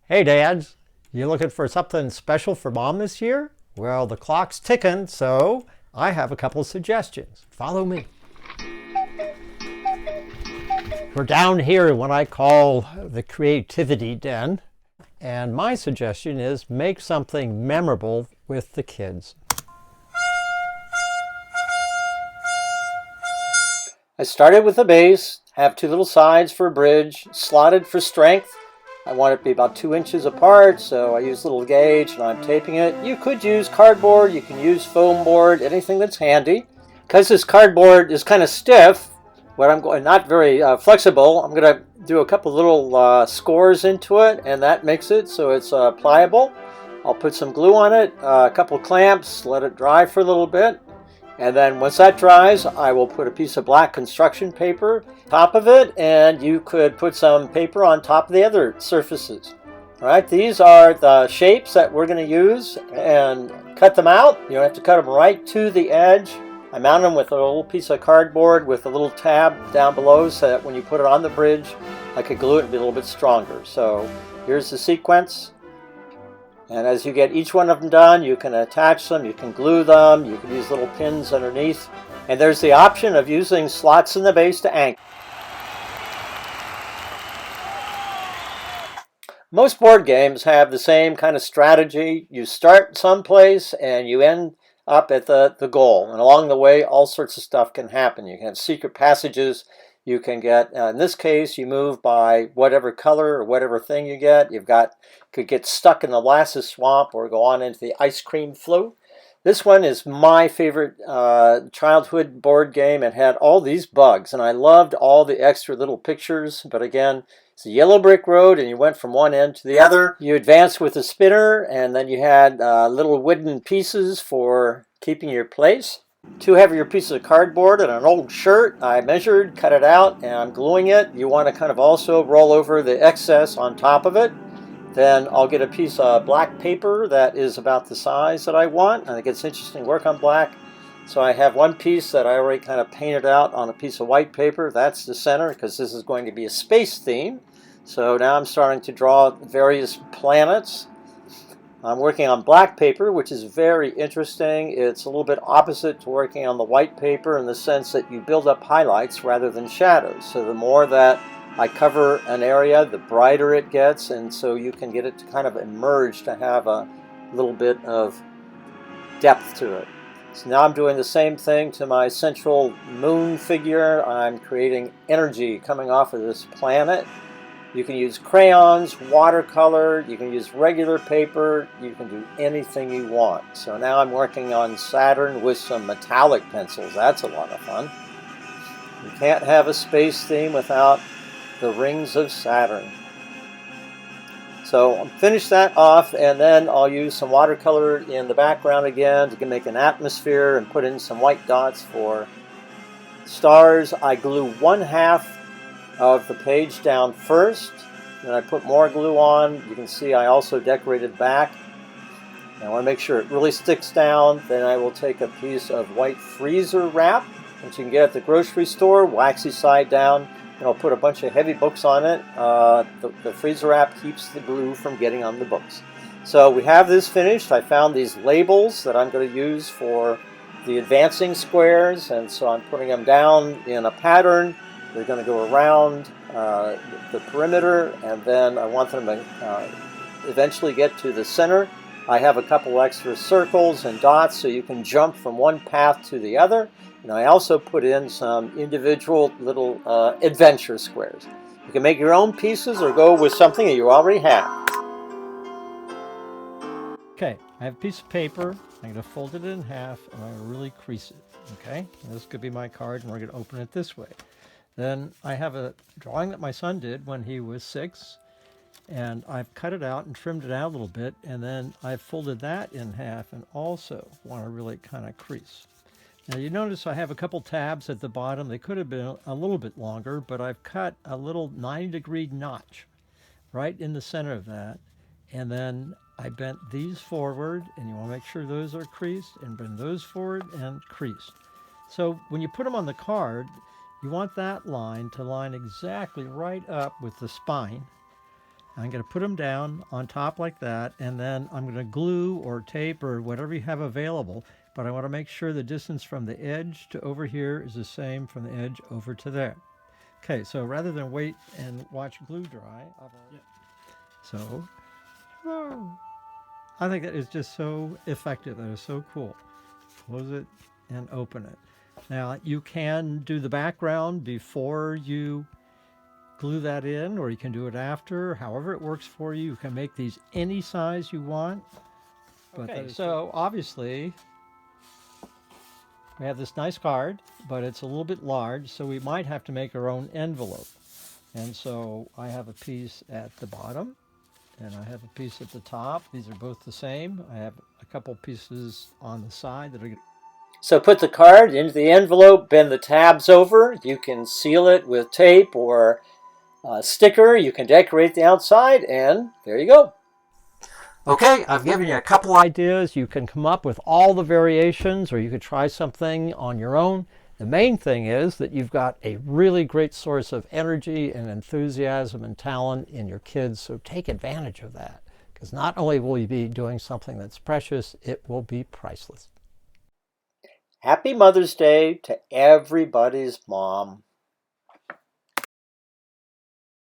Hey dads, you looking for something special for mom this year? Well, the clock's ticking, so I have a couple of suggestions. Follow me. We're down here in what I call the creativity den, and my suggestion is make something memorable with the kids. I started with a base, have two little sides for a bridge, slotted for strength. I want it to be about 2 inches apart, so I use a little gauge and I'm taping it. You could use cardboard, you can use foam board, anything that's handy. Because this cardboard is kind of stiff, what I'm going not very flexible, I'm going to do a couple little scores into it, and that makes it so it's pliable. I'll put some glue on it, a couple clamps, let it dry for a little bit. And then once that dries, I will put a piece of black construction paper on top of it, and you could put some paper on top of the other surfaces. All right, these are the shapes that we're going to use, and cut them out. You don't have to cut them right to the edge. I mount them with a little piece of cardboard with a little tab down below so that when you put it on the bridge, I could glue it and be a little bit stronger. So here's the sequence. And as you get each one of them done, you can attach them, you can glue them, you can use little pins underneath. And there's the option of using slots in the base to anchor. Most board games have the same kind of strategy. You start someplace and you end up at the goal. And along the way, all sorts of stuff can happen. You can have secret passages. You can get, in this case, you move by whatever color or whatever thing you get. Could get stuck in the molasses swamp or go on into the ice cream float. This one is my favorite childhood board game. It had all these bugs, and I loved all the extra little pictures. But again, it's a yellow brick road, and you went from one end to the other. You advanced with a spinner, and then you had little wooden pieces for keeping your place. Two heavier pieces of cardboard and an old shirt. I measured, cut it out, and I'm gluing it. You want to kind of also roll over the excess on top of it. Then I'll get a piece of black paper that is about the size that I want. I think it's interesting to work on black. So I have one piece that I already kind of painted out on a piece of white paper. That's the center because this is going to be a space theme. So now I'm starting to draw various planets. I'm working on black paper, which is very interesting. It's a little bit opposite to working on the white paper in the sense that you build up highlights rather than shadows. So the more that I cover an area, the brighter it gets, and so you can get it to kind of emerge to have a little bit of depth to it. So now I'm doing the same thing to my central moon figure. I'm creating energy coming off of this planet. You can use crayons, watercolor, you can use regular paper, you can do anything you want. So now I'm working on Saturn with some metallic pencils. That's a lot of fun. You can't have a space theme without the rings of Saturn. So I'll finish that off, and then I'll use some watercolor in the background again to make an atmosphere and put in some white dots for stars. I glue one half of the page down first, then I put more glue on. You can see I also decorated back. I want to make sure it really sticks down. Then I will take a piece of white freezer wrap, which you can get at the grocery store, waxy side down. And I'll put a bunch of heavy books on it. The freezer wrap keeps the glue from getting on the books. So we have this finished. I found these labels that I'm going to use for the advancing squares, and so I'm putting them down in a pattern. They're going to go around the perimeter, and then I want them to eventually get to the center. I have a couple extra circles and dots so you can jump from one path to the other. And I also put in some individual little adventure squares. You can make your own pieces or go with something that you already have. Okay, I have a piece of paper. I'm going to fold it in half, and I'm going to really crease it. Okay, this could be my card, and we're going to open it this way. Then I have a drawing that my son did when he was 6, and I've cut it out and trimmed it out a little bit, and then I've folded that in half and also want to really kind of crease. Now you notice I have a couple tabs at the bottom. They could have been a little bit longer, but I've cut a little 90-degree notch right in the center of that. And then I bent these forward, and you want to make sure those are creased, and bend those forward and creased. So when you put them on the card, you want that line to line exactly right up with the spine. I'm going to put them down on top like that, and then I'm going to glue or tape or whatever you have available, but I want to make sure the distance from the edge to over here is the same from the edge over to there. Okay, so rather than wait and watch glue dry, so I think that is just so effective. That is so cool. Close it and open it. Now you can do the background before you glue that in, or you can do it after, however it works for you. You can make these any size you want. Okay, so obviously we have this nice card, but it's a little bit large, so we might have to make our own envelope. And so I have a piece at the bottom, and I have a piece at the top. These are both the same. I have a couple pieces on the side that are... So put the card into the envelope, bend the tabs over. You can seal it with tape or sticker. You can decorate the outside, and there you go. Okay, I've given you a couple ideas. You can come up with all the variations, or you could try something on your own. The main thing is that you've got a really great source of energy and enthusiasm and talent in your kids, so take advantage of that, because not only will you be doing something that's precious, it will be priceless. Happy Mother's Day to everybody's mom.